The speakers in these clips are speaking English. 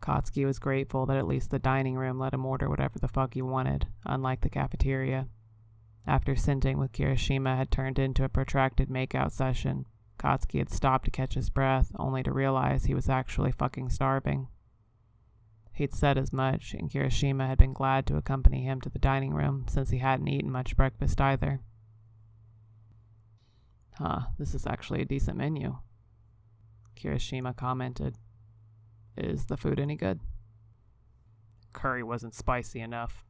Katsuki was grateful that at least the dining room let him order whatever the fuck he wanted, unlike the cafeteria. After sinting with Kirishima had turned into a protracted makeout session, Katsuki had stopped to catch his breath, only to realize he was actually fucking starving. He'd said as much, and Kirishima had been glad to accompany him to the dining room, since he hadn't eaten much breakfast either. This is actually a decent menu, Kirishima commented. Is the food any good? Curry wasn't spicy enough,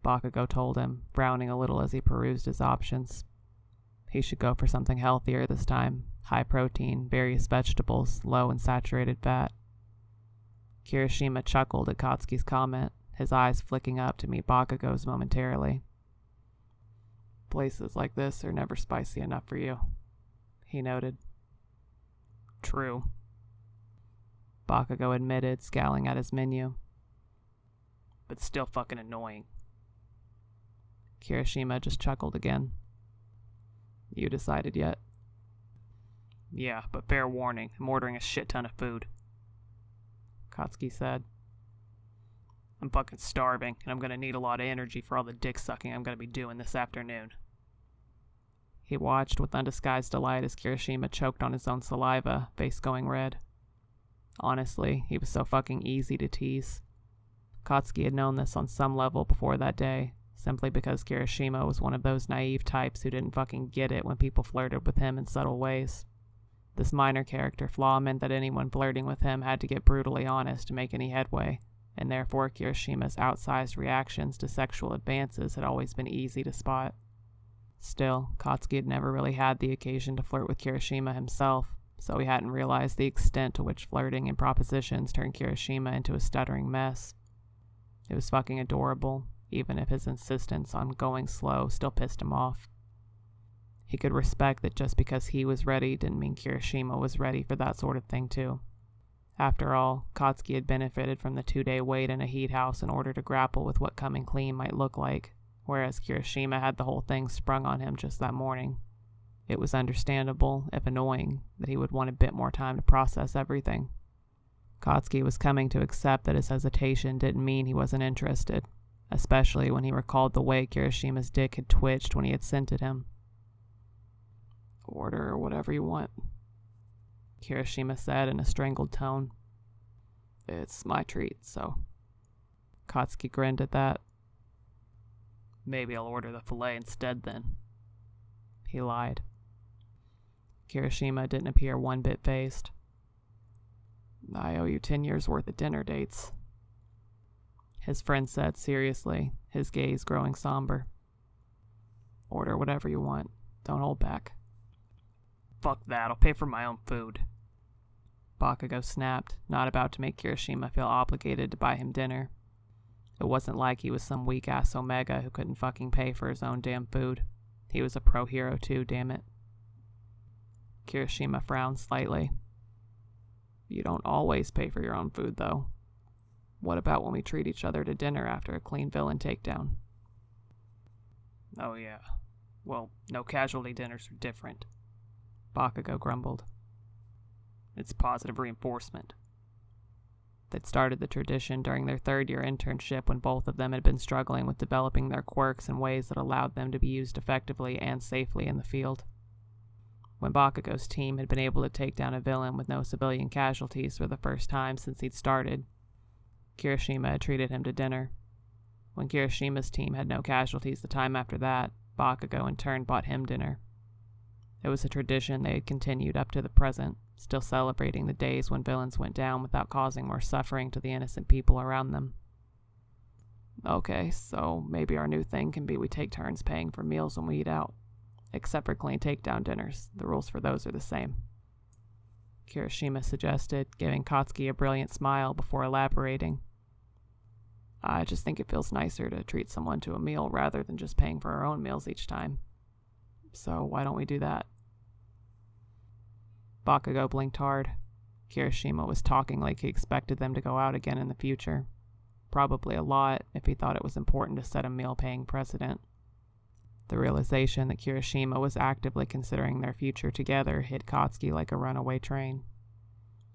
Bakugou told him, frowning a little as he perused his options. He should go for something healthier this time, high protein, various vegetables, low in saturated fat. Kirishima chuckled at Katsuki's comment, his eyes flicking up to meet Bakugou's momentarily. Places like this are never spicy enough for you, he noted. True, Bakugou admitted, scowling at his menu. But still fucking annoying. Kirishima just chuckled again. You decided yet? Yeah, but fair warning, I'm ordering a shit ton of food, Katsuki said. I'm fucking starving, and I'm gonna need a lot of energy for all the dick sucking I'm gonna be doing this afternoon. He watched with undisguised delight as Kirishima choked on his own saliva, face going red. Honestly, he was so fucking easy to tease. Katsuki had known this on some level before that day, simply because Kirishima was one of those naive types who didn't fucking get it when people flirted with him in subtle ways. This minor character flaw meant that anyone flirting with him had to get brutally honest to make any headway, and therefore Kirishima's outsized reactions to sexual advances had always been easy to spot. Still, Katsuki had never really had the occasion to flirt with Kirishima himself, so he hadn't realized the extent to which flirting and propositions turned Kirishima into a stuttering mess. It was fucking adorable, even if his insistence on going slow still pissed him off. He could respect that just because he was ready didn't mean Kirishima was ready for that sort of thing too. After all, Katsuki had benefited from the 2-day wait in a heat house in order to grapple with what coming clean might look like, whereas Kirishima had the whole thing sprung on him just that morning. It was understandable, if annoying, that he would want a bit more time to process everything. Katsuki was coming to accept that his hesitation didn't mean he wasn't interested, especially when he recalled the way Kirishima's dick had twitched when he had scented him. Order whatever you want, Kirishima said in a strangled tone. It's my treat, so. Katsuki grinned at that. Maybe I'll order the filet instead then. He lied. Kirishima didn't appear one bit fazed. I owe you 10 years worth of dinner dates, his friend said seriously, his gaze growing somber. Order whatever you want. Don't hold back. Fuck that, I'll pay for my own food, Bakugou snapped, not about to make Kirishima feel obligated to buy him dinner. It wasn't like he was some weak-ass Omega who couldn't fucking pay for his own damn food. He was a pro-hero too, damn it. Kirishima frowned slightly. You don't always pay for your own food, though. What about when we treat each other to dinner after a clean villain takedown? Oh yeah. Well, no casualty dinners are different, Bakugou grumbled. It's positive reinforcement. They'd started the tradition during their third-year internship when both of them had been struggling with developing their quirks in ways that allowed them to be used effectively and safely in the field. When Bakugou's team had been able to take down a villain with no civilian casualties for the first time since he'd started, Kirishima had treated him to dinner. When Kirishima's team had no casualties the time after that, Bakugou in turn bought him dinner. It was a tradition they had continued up to the present, still celebrating the days when villains went down without causing more suffering to the innocent people around them. Okay, so maybe our new thing can be we take turns paying for meals when we eat out. Except for clean takedown dinners. The rules for those are the same, Kirishima suggested, giving Katsuki a brilliant smile before elaborating. I just think it feels nicer to treat someone to a meal rather than just paying for our own meals each time. So why don't we do that? Bakugou blinked hard. Kirishima was talking like he expected them to go out again in the future. Probably a lot, if he thought it was important to set a meal-paying precedent. The realization that Kirishima was actively considering their future together hit Katsuki like a runaway train.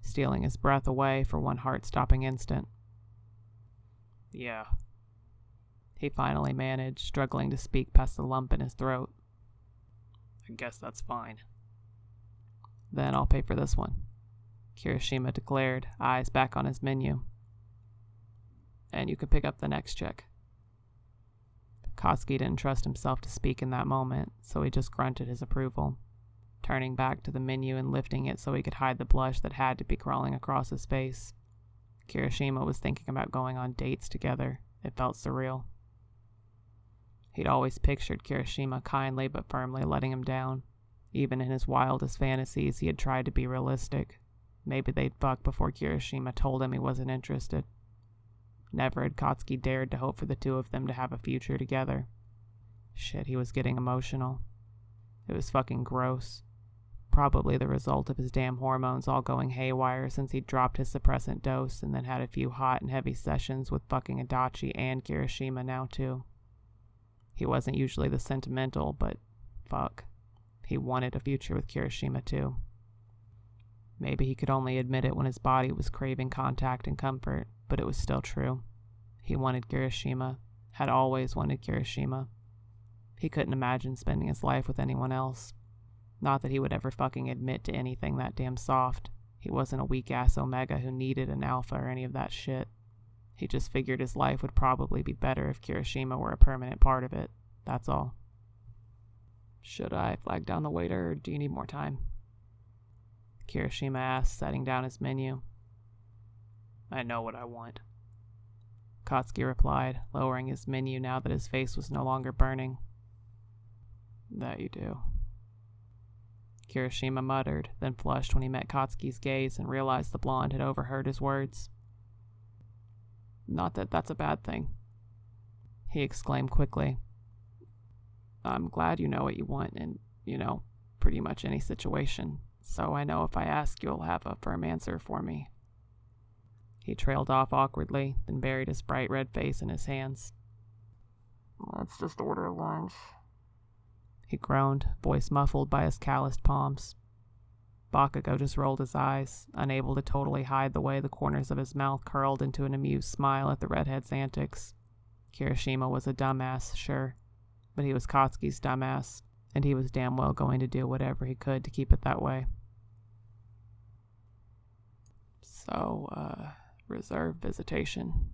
stealing his breath away for one heart-stopping instant. Yeah. He finally managed, struggling to speak past the lump in his throat. I guess that's fine. Then I'll pay for this one, Kirishima declared, eyes back on his menu. And you can pick up the next check. Katsuki didn't trust himself to speak in that moment, so he just grunted his approval, turning back to the menu and lifting it so he could hide the blush that had to be crawling across his face. Kirishima was thinking about going on dates together. It felt surreal. He'd always pictured Kirishima kindly but firmly letting him down. Even in his wildest fantasies, he had tried to be realistic. Maybe they'd fuck before Kirishima told him he wasn't interested. Never had Katsuki dared to hope for the two of them to have a future together. Shit, he was getting emotional. It was fucking gross. Probably the result of his damn hormones all going haywire since he'd dropped his suppressant dose and then had a few hot and heavy sessions with fucking Adachi and Kirishima now too. He wasn't usually the sentimental, but fuck. He wanted a future with Kirishima too. Maybe he could only admit it when his body was craving contact and comfort, but it was still true. He wanted Kirishima, had always wanted Kirishima. He couldn't imagine spending his life with anyone else. Not that he would ever fucking admit to anything that damn soft. He wasn't a weak-ass Omega who needed an alpha or any of that shit. He just figured his life would probably be better if Kirishima were a permanent part of it. That's all. Should I flag down the waiter, or do you need more time? Kirishima asked, setting down his menu. I know what I want. Katsuki replied, lowering his menu now that his face was no longer burning. That you do. Kirishima muttered, then flushed when he met Katsuki's gaze and realized the blonde had overheard his words. Not that that's a bad thing, he exclaimed quickly. I'm glad you know what you want in, pretty much any situation, so I know if I ask you'll have a firm answer for me. He trailed off awkwardly, then buried his bright red face in his hands. Let's just order lunch, he groaned, voice muffled by his calloused palms. Bakugou just rolled his eyes, unable to totally hide the way the corners of his mouth curled into an amused smile at the redhead's antics. Kirishima was a dumbass, sure, but he was Katsuki's dumbass, and he was damn well going to do whatever he could to keep it that way. So, reserve visitation,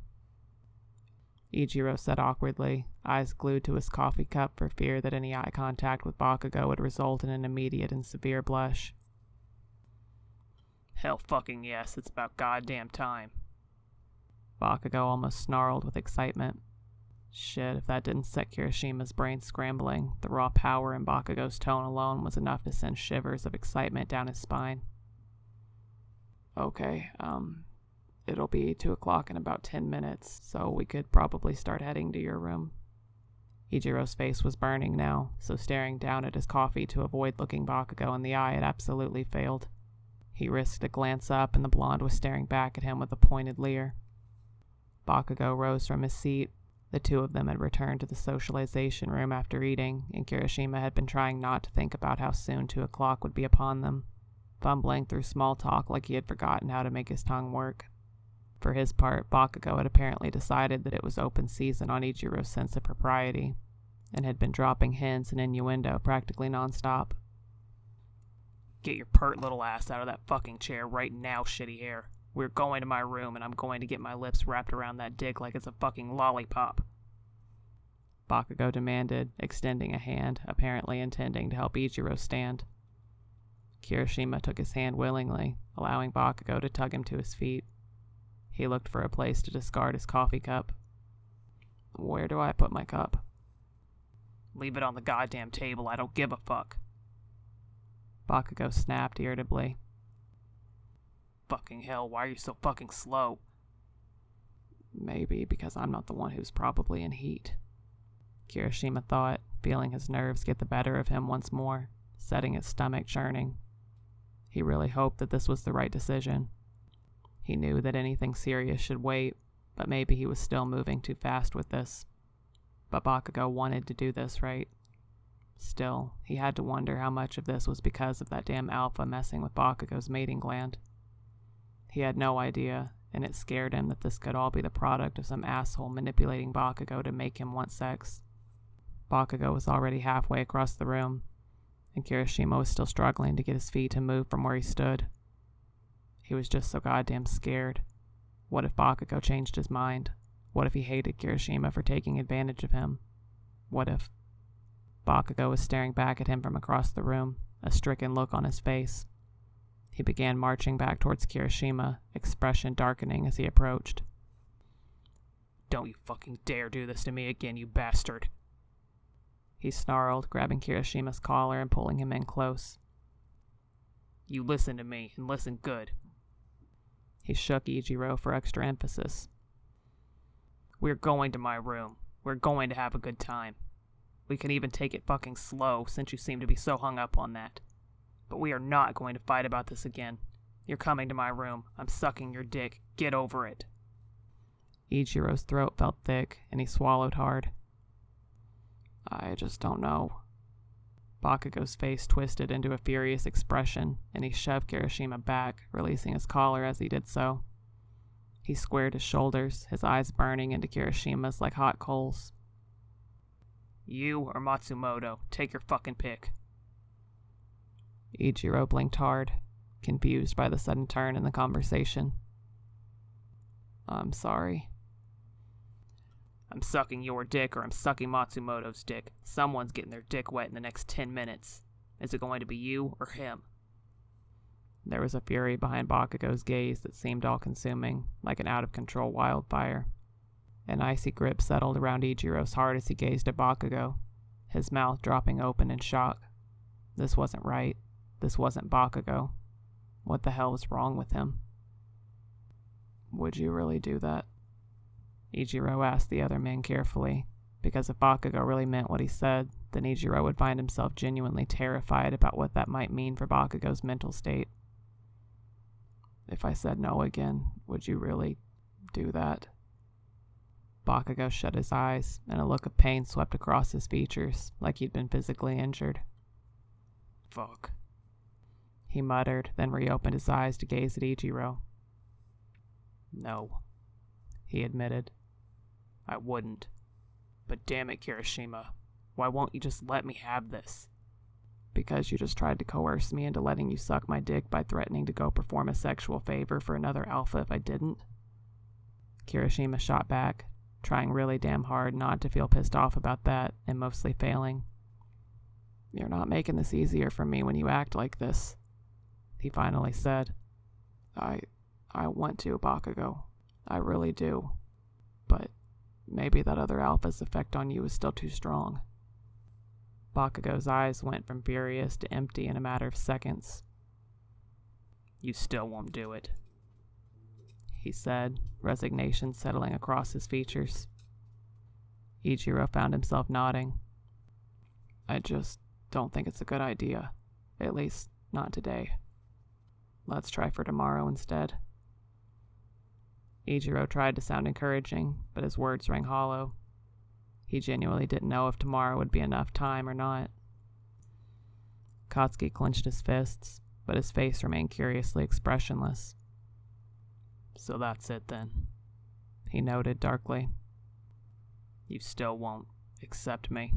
Ichiro said awkwardly, eyes glued to his coffee cup for fear that any eye contact with Bakugou would result in an immediate and severe blush. Hell fucking yes, it's about goddamn time. Bakugou almost snarled with excitement. Shit, if that didn't set Kirishima's brain scrambling, the raw power in Bakugou's tone alone was enough to send shivers of excitement down his spine. Okay, it'll be 2 o'clock in about 10 minutes, so we could probably start heading to your room. Ichiro's face was burning now, so staring down at his coffee to avoid looking Bakugou in the eye had absolutely failed. He risked a glance up, and the blonde was staring back at him with a pointed leer. Bakugou rose from his seat. The two of them had returned to the socialization room after eating, and Kirishima had been trying not to think about how soon 2 o'clock would be upon them, fumbling through small talk like he had forgotten how to make his tongue work. For his part, Bakugou had apparently decided that it was open season on Ichiro's sense of propriety, and had been dropping hints and innuendo practically nonstop. Get your pert little ass out of that fucking chair right now, shitty hair. We're going to my room, and I'm going to get my lips wrapped around that dick like it's a fucking lollipop. Bakugou demanded, extending a hand, apparently intending to help Ichiro stand. Kirishima took his hand willingly, allowing Bakugou to tug him to his feet. He looked for a place to discard his coffee cup. Where do I put my cup? Leave it on the goddamn table, I don't give a fuck. Bakugou snapped irritably. Fucking hell, why are you so fucking slow? Maybe because I'm not the one who's probably in heat, Kirishima thought, feeling his nerves get the better of him once more, setting his stomach churning. He really hoped that this was the right decision. He knew that anything serious should wait, but maybe he was still moving too fast with this. But Bakugou wanted to do this right. Still, he had to wonder how much of this was because of that damn alpha messing with Bakugou's mating gland. He had no idea, and it scared him that this could all be the product of some asshole manipulating Bakugou to make him want sex. Bakugou was already halfway across the room, and Kirishima was still struggling to get his feet to move from where he stood. He was just so goddamn scared. What if Bakugou changed his mind? What if he hated Kirishima for taking advantage of him? What if... Bakugou was staring back at him from across the room, a stricken look on his face. He began marching back towards Kirishima, expression darkening as he approached. "Don't you fucking dare do this to me again, you bastard!" He snarled, grabbing Kirishima's collar and pulling him in close. "You listen to me, and listen good." He shook Ichiro for extra emphasis. "We're going to my room. We're going to have a good time. We can even take it fucking slow, since you seem to be so hung up on that. But we are not going to fight about this again. You're coming to my room. I'm sucking your dick. Get over it." Ichiro's throat felt thick, and he swallowed hard. "I just don't know." Bakugou's face twisted into a furious expression, and he shoved Kirishima back, releasing his collar as he did so. He squared his shoulders, his eyes burning into Kirishima's like hot coals. "You or Matsumoto, take your fucking pick." Ichiro blinked hard, confused by the sudden turn in the conversation. "I'm sorry." "I'm sucking your dick or I'm sucking Matsumoto's dick. Someone's getting their dick wet in the next 10 minutes. Is it going to be you or him?" There was a fury behind Bakugou's gaze that seemed all-consuming, like an out-of-control wildfire. An icy grip settled around Ichiro's heart as he gazed at Bakugou, his mouth dropping open in shock. This wasn't right. This wasn't Bakugou. What the hell was wrong with him? "Would you really do that?" Ichiro asked the other man carefully, because if Bakugou really meant what he said, then Ichiro would find himself genuinely terrified about what that might mean for Bakugou's mental state. "If I said no again, would you really do that?" Bakugou shut his eyes, and a look of pain swept across his features, like he'd been physically injured. "Fuck," he muttered, then reopened his eyes to gaze at Ichiro. "No," he admitted. "I wouldn't. But damn it, Kirishima, why won't you just let me have this?" "Because you just tried to coerce me into letting you suck my dick by threatening to go perform a sexual favor for another alpha if I didn't?" Kirishima shot back, trying really damn hard not to feel pissed off about that, and mostly failing. "You're not making this easier for me when you act like this," he finally said. I want to, Bakugou. I really do. But maybe that other alpha's effect on you is still too strong." Bakugou's eyes went from furious to empty in a matter of seconds. "You still won't do it," he said, resignation settling across his features. Ichiro found himself nodding. "I just don't think it's a good idea. At least, not today. Let's try for tomorrow instead." Ichiro tried to sound encouraging, but his words rang hollow. He genuinely didn't know if tomorrow would be enough time or not. Katsuki clenched his fists, but his face remained curiously expressionless. "So that's it then," he noted darkly. "You still won't accept me?"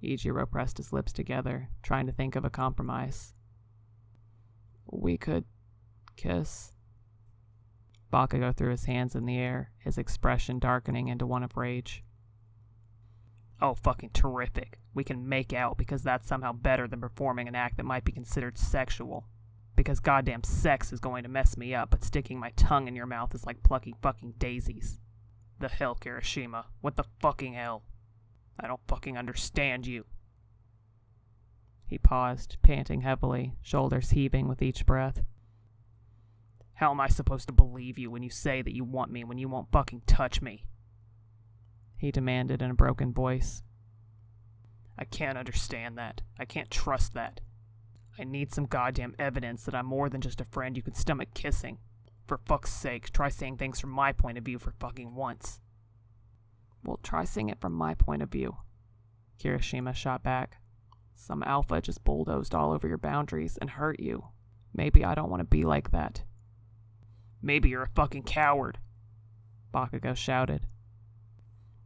Ichiro pressed his lips together, trying to think of a compromise. "We could kiss." Bakugou threw his hands in the air, his expression darkening into one of rage. "Oh, fucking terrific. We can make out because that's somehow better than performing an act that might be considered sexual. Because goddamn sex is going to mess me up, but sticking my tongue in your mouth is like plucking fucking daisies. The hell, Kirishima? What the fucking hell? I don't fucking understand you." He paused, panting heavily, shoulders heaving with each breath. "How am I supposed to believe you when you say that you want me when you won't fucking touch me?" he demanded in a broken voice. "I can't understand that. I can't trust that. I need some goddamn evidence that I'm more than just a friend you can stomach kissing. For fuck's sake, try saying things from my point of view for fucking once." "Well, try saying it from my point of view," Kirishima shot back. "Some alpha just bulldozed all over your boundaries and hurt you. Maybe I don't want to be like that. Maybe you're a fucking coward, Bakugou shouted.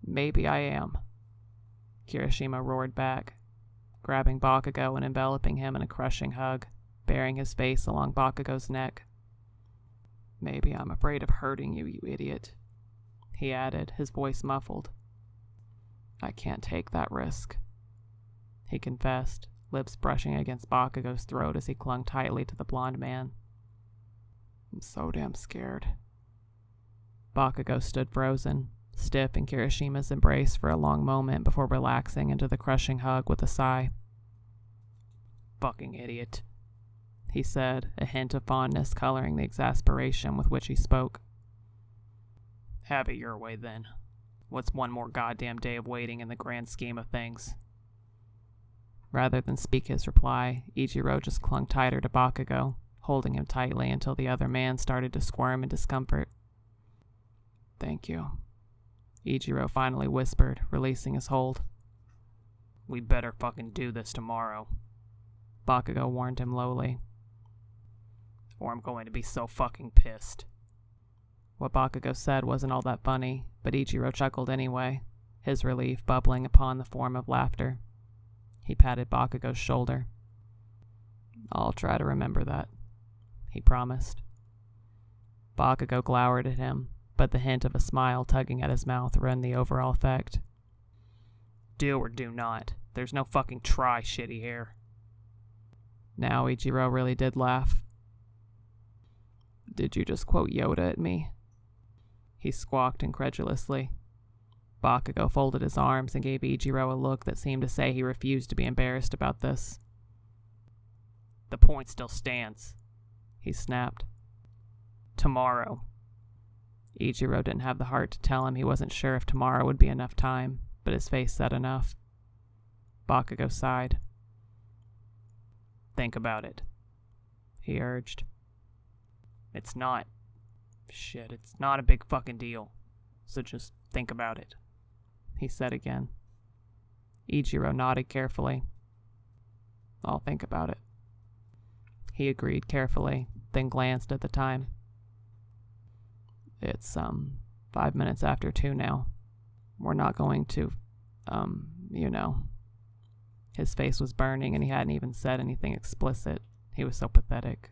Maybe I am, Kirishima roared back, grabbing Bakugou and enveloping him in a crushing hug, burying his face along Bakugou's neck. Maybe I'm afraid of hurting you, you idiot, he added, his voice muffled. I can't take that risk, he confessed, lips brushing against Bakugou's throat as he clung tightly to the blond man. I'm so damn scared. Bakugou stood frozen, stiff in Kirishima's embrace for a long moment before relaxing into the crushing hug with a sigh. Fucking idiot, he said, a hint of fondness coloring the exasperation with which he spoke. Have it your way, then. What's one more goddamn day of waiting in the grand scheme of things? Rather than speak his reply, Ichiro just clung tighter to Bakugou, holding him tightly until the other man started to squirm in discomfort. Thank you, Ichiro finally whispered, releasing his hold. We better fucking do this tomorrow, Bakugou warned him lowly. Or I'm going to be so fucking pissed. What Bakugou said wasn't all that funny, but Ichiro chuckled anyway, his relief bubbling upon the form of laughter. He patted Bakugou's shoulder. I'll try to remember that, he promised. Bakugou glowered at him, but the hint of a smile tugging at his mouth ruined the overall effect. Do or do not. There's no fucking try, shitty hair. Now Ichiro really did laugh. Did you just quote Yoda at me? He squawked incredulously. Bakugou folded his arms and gave Ichiro a look that seemed to say he refused to be embarrassed about this. The point still stands, he snapped. Tomorrow. Ichiro didn't have the heart to tell him he wasn't sure if tomorrow would be enough time, but his face said enough. Bakugou sighed. Think about it, he urged. It's not a big fucking deal, so just think about it, he said again. Ichiro nodded carefully. I'll think about it, he agreed carefully, then glanced at the time. It's, 5 minutes after 2 now. We're not going to, you know. His face was burning and he hadn't even said anything explicit. He was so pathetic.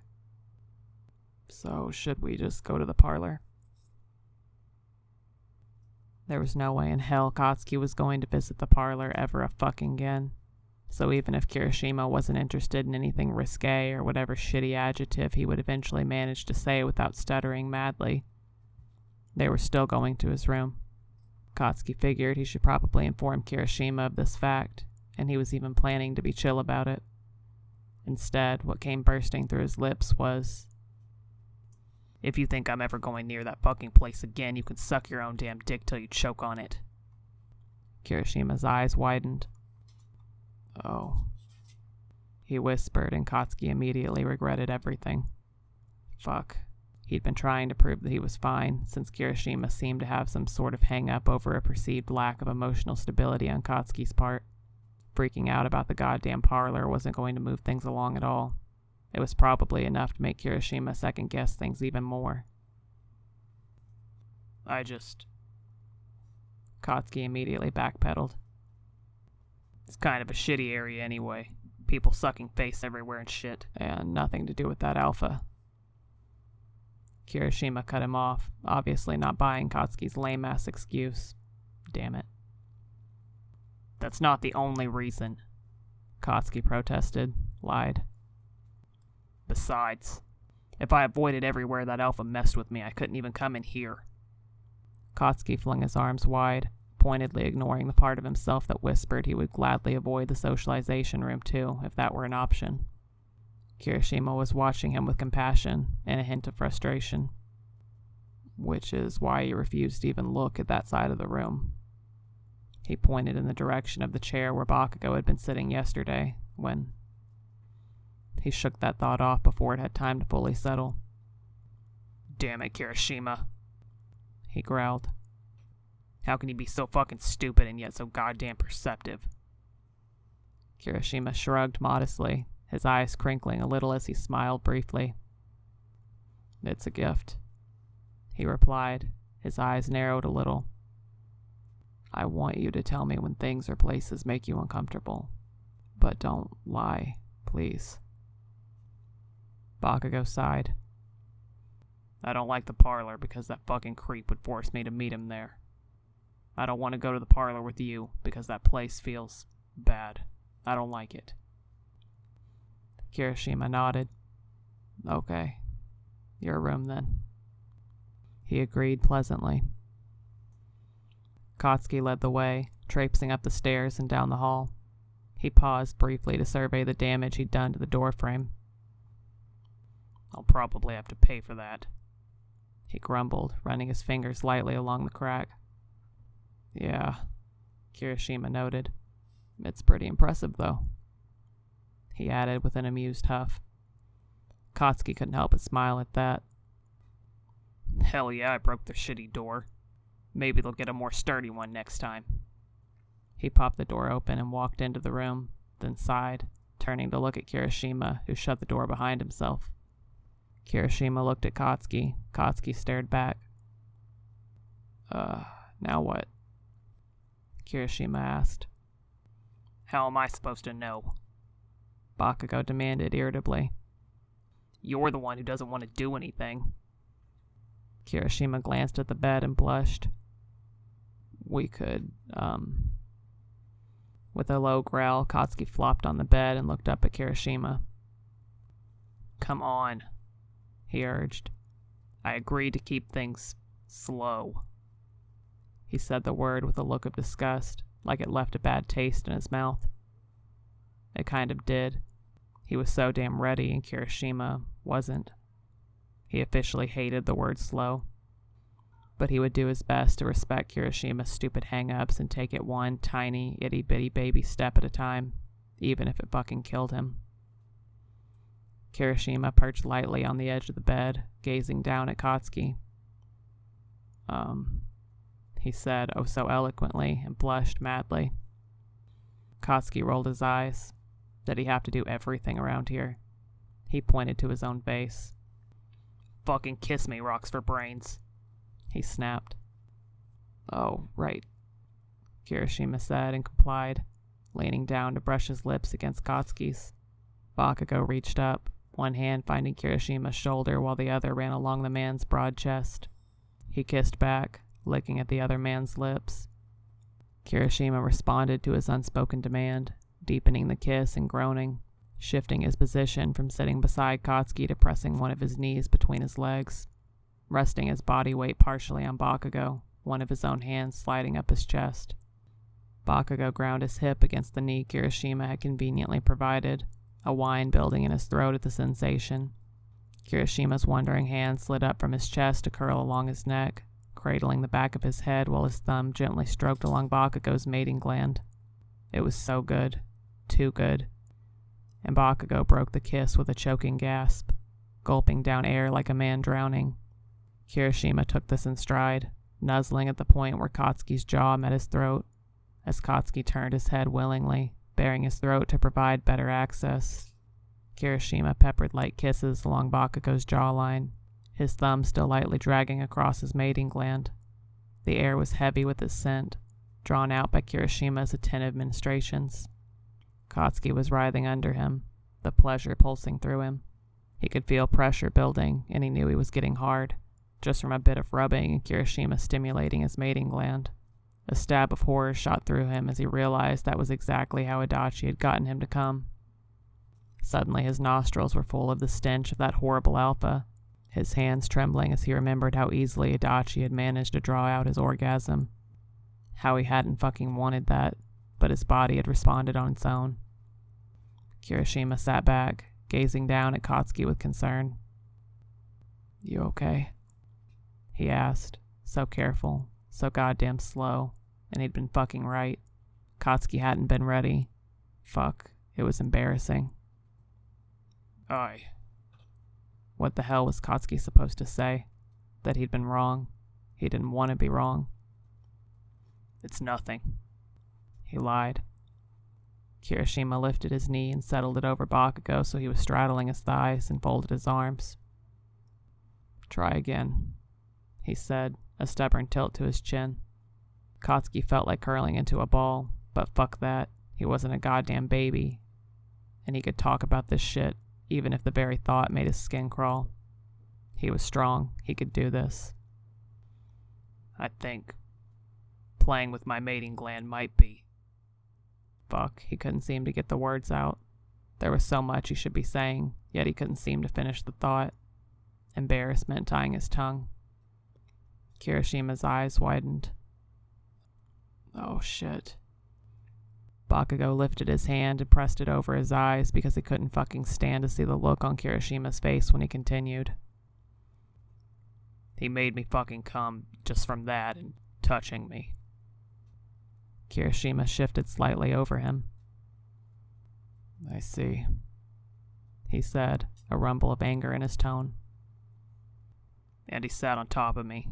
So, should we just go to the parlor? There was no way in hell Katsuki was going to visit the parlor ever a fucking again. So even if Kirishima wasn't interested in anything risque or whatever shitty adjective he would eventually manage to say without stuttering madly, they were still going to his room. Katsuki figured he should probably inform Kirishima of this fact, and he was even planning to be chill about it. Instead, what came bursting through his lips was, If you think I'm ever going near that fucking place again, you can suck your own damn dick till you choke on it. Kirishima's eyes widened. Oh, he whispered, and Katsuki immediately regretted everything. Fuck. He'd been trying to prove that he was fine, since Kirishima seemed to have some sort of hang-up over a perceived lack of emotional stability on Katsuki's part. Freaking out about the goddamn parlor wasn't going to move things along at all. It was probably enough to make Kirishima second-guess things even more. Katsuki immediately backpedaled. It's kind of a shitty area anyway. People sucking face everywhere and shit. And nothing to do with that alpha. Kirishima cut him off, obviously not buying Katsuki's lame-ass excuse. Damn it. That's not the only reason, Katsuki protested, lied. Besides, if I avoided everywhere that alpha messed with me, I couldn't even come in here. Katsuki flung his arms wide, pointedly ignoring the part of himself that whispered he would gladly avoid the socialization room too, if that were an option. Kirishima was watching him with compassion and a hint of frustration. Which is why he refused to even look at that side of the room. He pointed in the direction of the chair where Bakugou had been sitting yesterday, when he shook that thought off before it had time to fully settle. Damn it, Kirishima, he growled. How can you be so fucking stupid and yet so goddamn perceptive? Kirishima shrugged modestly, his eyes crinkling a little as he smiled briefly. It's a gift, he replied, his eyes narrowed a little. I want you to tell me when things or places make you uncomfortable. But don't lie, please. Bakugou sighed. I don't like the parlor because that fucking creep would force me to meet him there. I don't want to go to the parlor with you because that place feels bad. I don't like it. Kirishima nodded. Okay. Your room then. He agreed pleasantly. Katsuki led the way, traipsing up the stairs and down the hall. He paused briefly to survey the damage he'd done to the doorframe. I'll probably have to pay for that, he grumbled, running his fingers lightly along the crack. Yeah, Kirishima noted. It's pretty impressive, though, he added with an amused huff. Katsuki couldn't help but smile at that. Hell yeah, I broke their shitty door. Maybe they'll get a more sturdy one next time. He popped the door open and walked into the room, then sighed, turning to look at Kirishima, who shut the door behind himself. Kirishima looked at Katsuki. Katsuki stared back. Now what? Kirishima asked. How am I supposed to know? Bakugou demanded irritably. You're the one who doesn't want to do anything. Kirishima glanced at the bed and blushed. We could, With a low growl, Katsuki flopped on the bed and looked up at Kirishima. Come on, he urged. I agreed to keep things slow. He said the word with a look of disgust, like it left a bad taste in his mouth. It kind of did. He was so damn ready, and Kirishima wasn't. He officially hated the word slow. But he would do his best to respect Kirishima's stupid hang-ups and take it one tiny, itty-bitty baby step at a time, even if it fucking killed him. Kirishima perched lightly on the edge of the bed, gazing down at Katsuki. He said, oh so eloquently, and blushed madly. Katsuki rolled his eyes. Did he have to do everything around here? He pointed to his own face. Fucking kiss me, rocks for brains, he snapped. Oh, right, Kirishima said and complied, leaning down to brush his lips against Katsuki's. Bakugou reached up, one hand finding Kirishima's shoulder while the other ran along the man's broad chest. He kissed back, licking at the other man's lips. Kirishima responded to his unspoken demand, deepening the kiss and groaning, shifting his position from sitting beside Katsuki to pressing one of his knees between his legs, resting his body weight partially on Bakugou, one of his own hands sliding up his chest. Bakugou ground his hip against the knee Kirishima had conveniently provided, a whine building in his throat at the sensation. Kirishima's wandering hand slid up from his chest to curl along his neck, cradling the back of his head while his thumb gently stroked along Bakugou's mating gland. It was so good. Too good. And Bakugou broke the kiss with a choking gasp, gulping down air like a man drowning. Kirishima took this in stride, nuzzling at the point where Katsuki's jaw met his throat, as Katsuki turned his head willingly, baring his throat to provide better access. Kirishima peppered light kisses along Bakugou's jawline, his thumb still lightly dragging across his mating gland. The air was heavy with its scent, drawn out by Kirishima's attentive ministrations. Katsuki was writhing under him, the pleasure pulsing through him. He could feel pressure building, and he knew he was getting hard, just from a bit of rubbing and Kirishima stimulating his mating gland. A stab of horror shot through him as he realized that was exactly how Adachi had gotten him to come. Suddenly his nostrils were full of the stench of that horrible alpha, his hands trembling as he remembered how easily Adachi had managed to draw out his orgasm. How he hadn't fucking wanted that, but his body had responded on its own. Kirishima sat back, gazing down at Katsuki with concern. You okay? He asked, so careful, so goddamn slow, and he'd been fucking right. Katsuki hadn't been ready. Fuck, it was embarrassing. Aye. What the hell was Katsuki supposed to say? That he'd been wrong? He didn't want to be wrong. It's nothing. He lied. Kirishima lifted his knee and settled it over Bakugou so he was straddling his thighs and folded his arms. Try again. he said, a stubborn tilt to his chin. Katsuki felt like curling into a ball, but fuck that. He wasn't a goddamn baby, and he could talk about this shit, even if the very thought made his skin crawl. He was strong. He could do this. I think playing with my mating gland might be. Fuck, he couldn't seem to get the words out. There was so much he should be saying, yet he couldn't seem to finish the thought. Embarrassment tying his tongue. Kirishima's eyes widened. Oh shit. Bakugou lifted his hand and pressed it over his eyes because he couldn't fucking stand to see the look on Kirishima's face when he continued. He made me fucking come just from that and touching me. Kirishima shifted slightly over him. I see, he said, a rumble of anger in his tone. And he sat on top of me.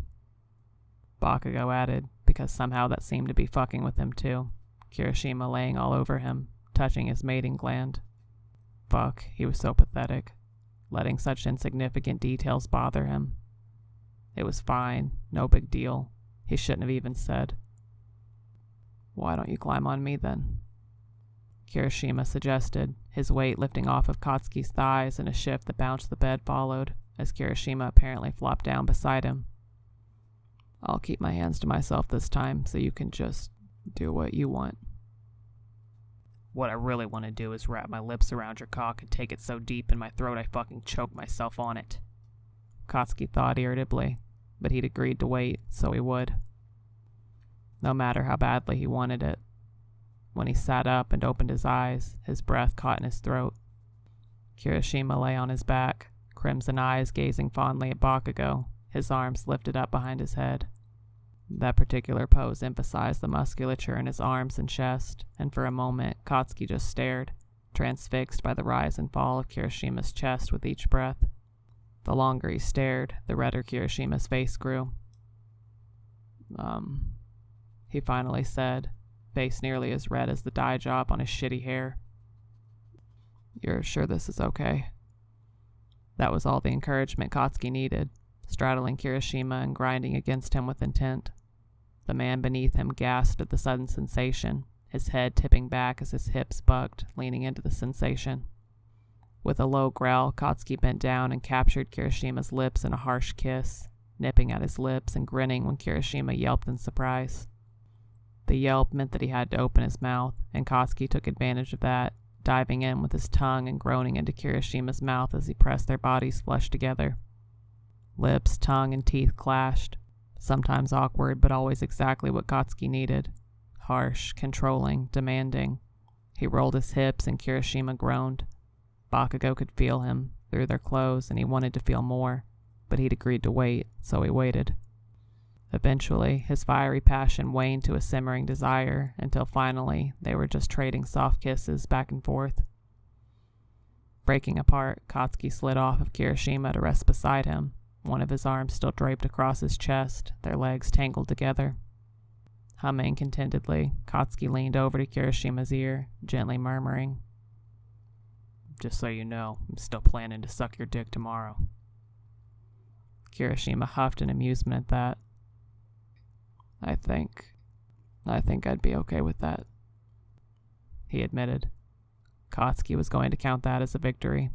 Bakugou added, because somehow that seemed to be fucking with him too. Kirishima laying all over him, touching his mating gland. Fuck, he was so pathetic, letting such insignificant details bother him. It was fine, no big deal. He shouldn't have even said. Why don't you climb on me then? Kirishima suggested, his weight lifting off of Katsuki's thighs in a shift that bounced the bed followed, as Kirishima apparently flopped down beside him. I'll keep my hands to myself this time, so you can just do what you want. What I really want to do is wrap my lips around your cock and take it so deep in my throat I fucking choke myself on it. Katsuki thought irritably, but he'd agreed to wait, so he would. No matter how badly he wanted it. When he sat up and opened his eyes, his breath caught in his throat. Kirishima lay on his back, crimson eyes gazing fondly at Bakugou, his arms lifted up behind his head. That particular pose emphasized the musculature in his arms and chest, and for a moment Katsuki just stared, transfixed by the rise and fall of Kirishima's chest with each breath. The longer he stared, the redder Kirishima's face grew. He finally said, face nearly as red as the dye job on his shitty hair. You're sure this is okay? That was all the encouragement Katsuki needed, straddling Kirishima and grinding against him with intent. The man beneath him gasped at the sudden sensation, his head tipping back as his hips bucked, leaning into the sensation. With a low growl, Katsuki bent down and captured Kirishima's lips in a harsh kiss, nipping at his lips and grinning when Kirishima yelped in surprise. The yelp meant that he had to open his mouth, and Katsuki took advantage of that, diving in with his tongue and groaning into Kirishima's mouth as he pressed their bodies flush together. Lips, tongue, and teeth clashed, sometimes awkward but always exactly what Katsuki needed. Harsh, controlling, demanding. He rolled his hips and Kirishima groaned. Bakugou could feel him through their clothes and he wanted to feel more, but he'd agreed to wait, so he waited. Eventually, his fiery passion waned to a simmering desire until finally they were just trading soft kisses back and forth. Breaking apart, Katsuki slid off of Kirishima to rest beside him, one of his arms still draped across his chest, their legs tangled together. Humming contentedly, Katsuki leaned over to Kirishima's ear, gently murmuring, "Just so you know, I'm still planning to suck your dick tomorrow." Kirishima huffed in amusement at that. I think I'd be okay with that," he admitted. Katsuki was going to count that as a victory.